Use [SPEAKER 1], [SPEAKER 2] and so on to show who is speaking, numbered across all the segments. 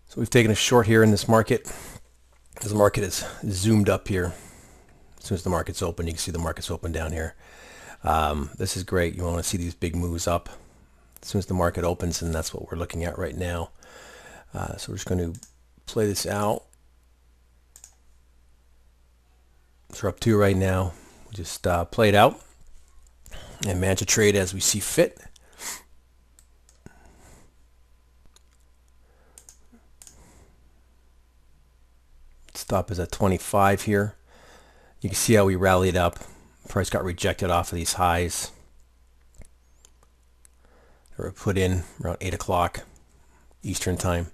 [SPEAKER 1] So we've taken a short here in this market. This market is zoomed up here. As soon as the market's open, you can see the market's open down here. This is great. You want to see these big moves up as soon as the market opens, and that's what we're looking at right now. So we're just going to play this out. So we're up 2 right now. Just play it out and manage a trade as we see fit. Stop is at 25 here. You can see how we rallied up. Price got rejected off of these highs. They were put in around 8 o'clock Eastern time.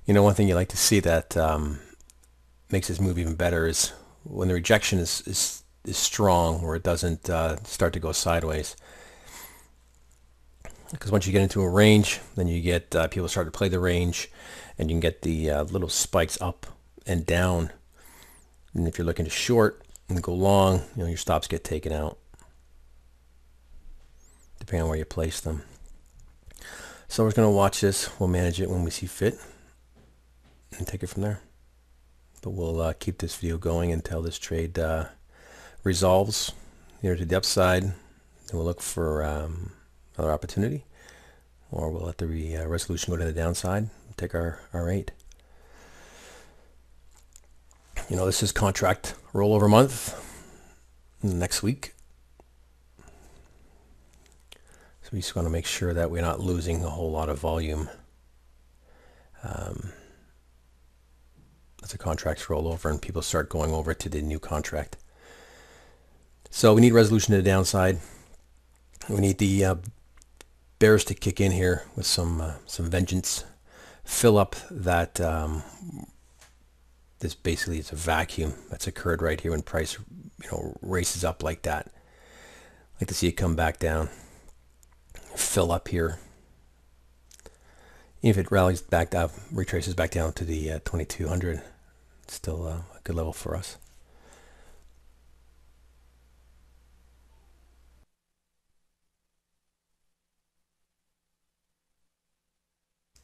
[SPEAKER 1] You know, one thing you like to see that makes this move even better is when the rejection is strong, where it doesn't start to go sideways. Because once you get into a range, then you get people start to play the range, and you can get the little spikes up and down. And if you're looking to short and go long, you know, your stops get taken out, depending on where you place them. So we're going to watch this. We'll manage it when we see fit and take it from there. But we'll keep this video going until this trade resolves here to the upside. And we'll look for another opportunity, or we'll let the resolution go to the downside and take our 8. You know, this is contract rollover month next week. So we just want to make sure that we're not losing a whole lot of volume. As the contracts roll over and people start going over to the new contract. So we need resolution to the downside. We need the bears to kick in here with some vengeance. Fill up that. This basically is a vacuum that's occurred right here when price, you know, races up like that. I'd like to see it come back down. Fill up here. Even if it rallies back down, retraces back down to the 2200, it's still a good level for us.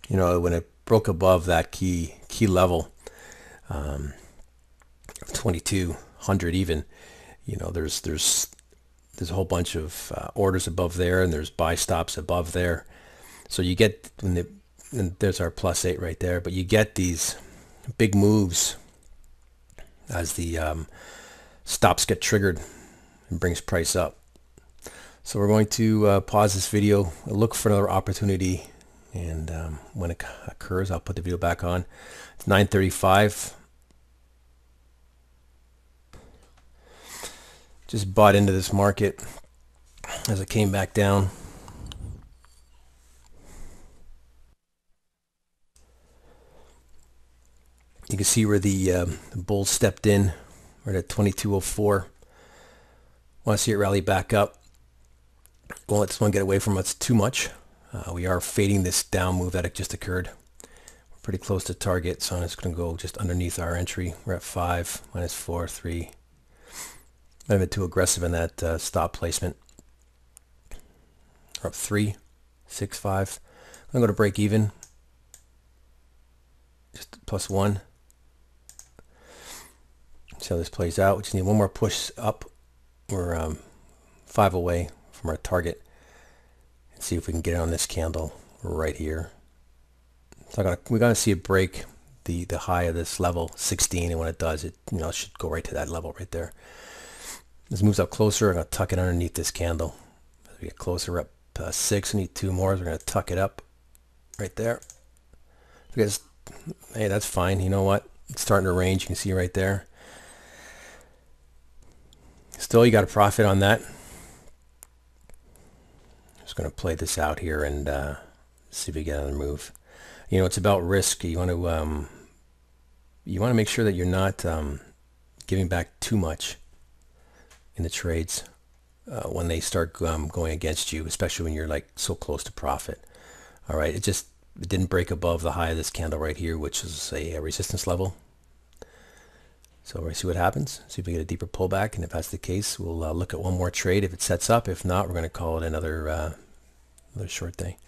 [SPEAKER 1] You know, when it broke above that key level of 2200, even, you know, there's a whole bunch of orders above there, and there's buy stops above there. So you get, and there's our +8 right there, but you get these big moves as the stops get triggered and brings price up. So we're going to pause this video, look for another opportunity, and when it occurs, I'll put the video back on. It's 9:35. Just bought into this market as it came back down. You can see where the bull stepped in. We're at 2204. Want to see it rally back up. Won't let this one get away from us too much. We are fading this down move that just occurred. We're pretty close to target, so I'm just going to go just underneath our entry. We're at 5, -4, 3. Might have been too aggressive in that stop placement. We're up 3, 6, 5. I'm going to go to break even. Just +1. See how this plays out. We just need one more push up. We're 5 away from our target. And see if we can get it on this candle right here. So we're gonna see it break the high of this level 16, and when it does, it, you know, it should go right to that level right there. This moves up closer. I'm gonna tuck it underneath this candle. As we get closer, up 6. We need 2 more. So we're gonna tuck it up right there. Because hey, that's fine. You know what? It's starting to range. You can see right there. Still, you got a profit on that. Just going to play this out here and see if we get another move. You know, it's about risk. You want to make sure that you're not giving back too much in the trades when they start going against you, especially when you're like so close to profit. All right, it didn't break above the high of this candle right here, which is a resistance level. So we're going to see what happens, see if we get a deeper pullback, and if that's the case, we'll look at one more trade if it sets up. If not, we're going to call it another short day.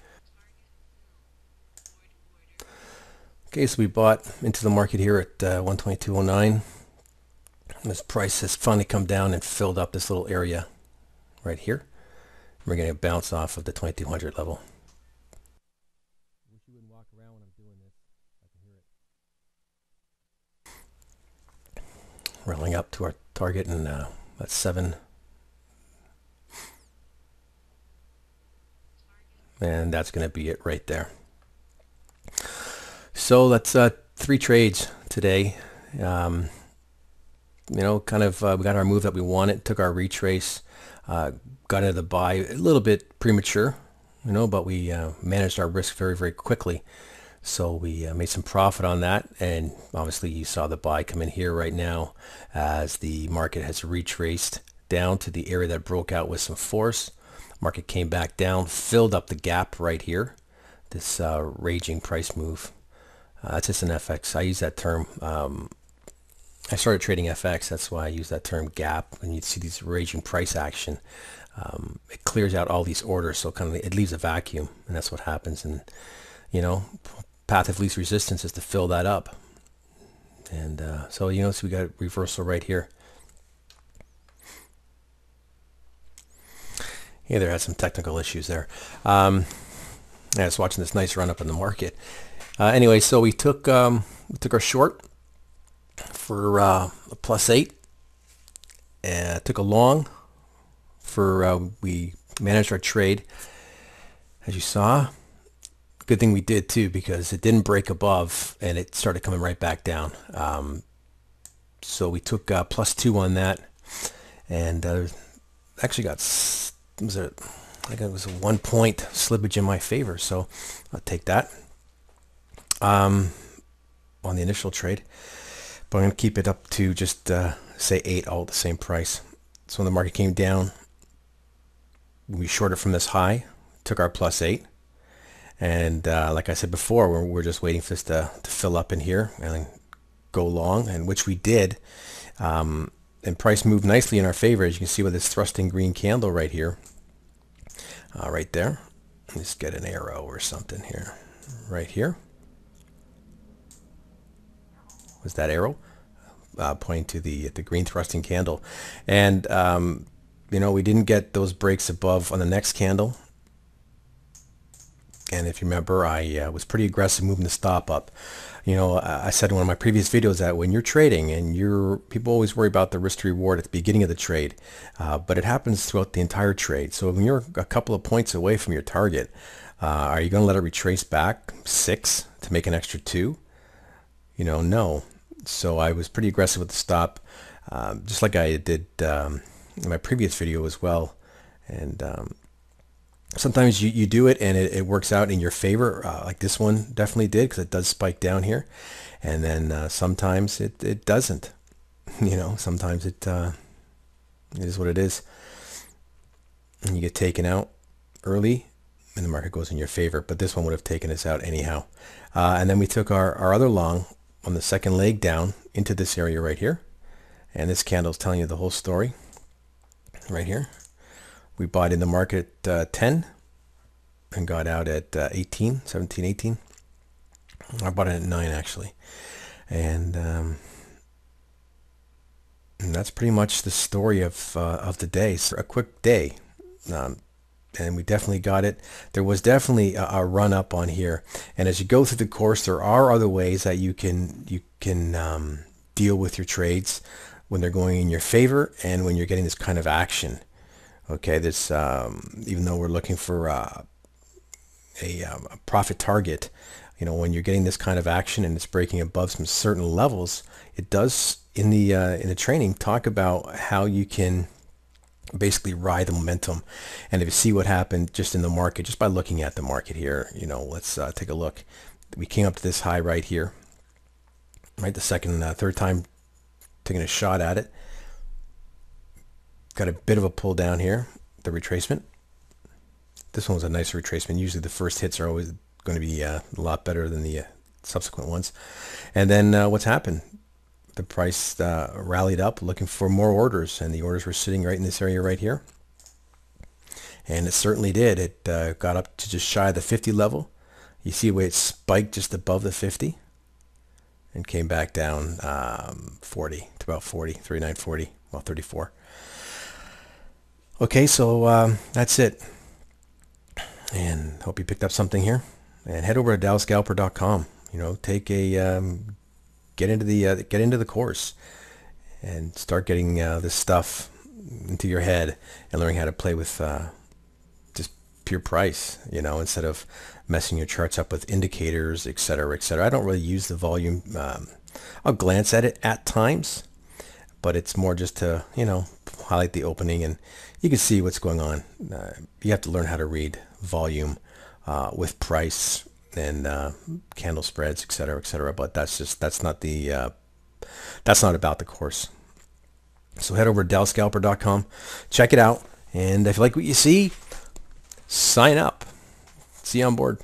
[SPEAKER 1] Okay, so we bought into the market here at 122.09. This price has finally come down and filled up this little area right here. We're going to bounce off of the 2200 level. Wish you wouldn't walk around when I'm doing this. I can hear it. Rolling up to our target, and that's 7. And that's going to be it right there. So that's 3 trades today. You know, kind of we got our move that we wanted, took our retrace, got into the buy a little bit premature, you know, but we managed our risk very, very quickly. So we made some profit on that, and obviously you saw the buy come in here right now as the market has retraced down to the area that broke out with some force. Market came back down, filled up the gap right here, this raging price move. That's just an FX. I use that term. I started trading FX. That's why I use that term gap. When you see these raging price action, it clears out all these orders. So kind of it leaves a vacuum, and that's what happens. And you know, path of least resistance is to fill that up. And so you know, so we got reversal right here. Yeah, there had some technical issues there. I was watching this nice run up in the market. Anyway, so we took our short for a +8, and took a long for we managed our trade, as you saw. Good thing we did too, because it didn't break above and it started coming right back down. So we took +2 on that, and actually got I think it was a 1 point slippage in my favor, so I'll take that on the initial trade. But I'm going to keep it up to just say 8, all at the same price. So when the market came down, we shorted from this high, took our +8, and like I said before, we're just waiting for this to fill up in here and go long, and which we did. And price moved nicely in our favor, as you can see with this thrusting green candle right here, right there. Let's get an arrow or something here, right here. Was that arrow pointing to the green thrusting candle? And you know, we didn't get those breaks above on the next candle. And if you remember, I was pretty aggressive moving the stop up. You know, I said in one of my previous videos that when you're trading, and people always worry about the risk to reward at the beginning of the trade, but it happens throughout the entire trade. So when you're a couple of points away from your target, are you going to let it retrace back 6 to make an extra 2? You know, no. So I was pretty aggressive with the stop, just like I did in my previous video as well. And sometimes you do it and it works out in your favor, like this one definitely did, because it does spike down here. And then sometimes it doesn't. You know, sometimes it is what it is. And you get taken out early and the market goes in your favor. But this one would have taken us out anyhow. And then we took our other long on the second leg down into this area right here. And this candle is telling you the whole story right here. We bought in the market at 10 and got out at 17, 18. I bought it at 9 actually. And that's pretty much the story of the day. So a quick day. And we definitely got it. There was definitely a run up on here. And as you go through the course, there are other ways that you can deal with your trades when they're going in your favor and when you're getting this kind of action. Okay, this even though we're looking for a profit target, you know, when you're getting this kind of action and it's breaking above some certain levels, it does in the training talk about how you can basically ride the momentum. And if you see what happened just in the market, just by looking at the market here, you know, let's take a look. We came up to this high right here, right? The third time taking a shot at it. Got a bit of a pull down here, the retracement. This one was a nice retracement. Usually the first hits are always going to be a lot better than the subsequent ones. And then what's happened? The price rallied up looking for more orders, and the orders were sitting right in this area right here. And it certainly did. It got up to just shy of the 50 level. You see where it spiked just above the 50 and came back down 40 to about 40, 39.40, well 34. Okay, so that's it. And hope you picked up something here. And head over to dowscalper.com. You know, take a get into the course and start getting this stuff into your head and learning how to play with just pure price, you know, instead of messing your charts up with indicators, etc., etc. I don't really use the volume. I'll glance at it at times, but it's more just to, you know, highlight the opening, and you can see what's going on. You have to learn how to read volume with price and candle spreads, etc., etc. But that's not about the course. So head over to dowscalper.com, check it out, and if you like what you see, sign up. See you on board.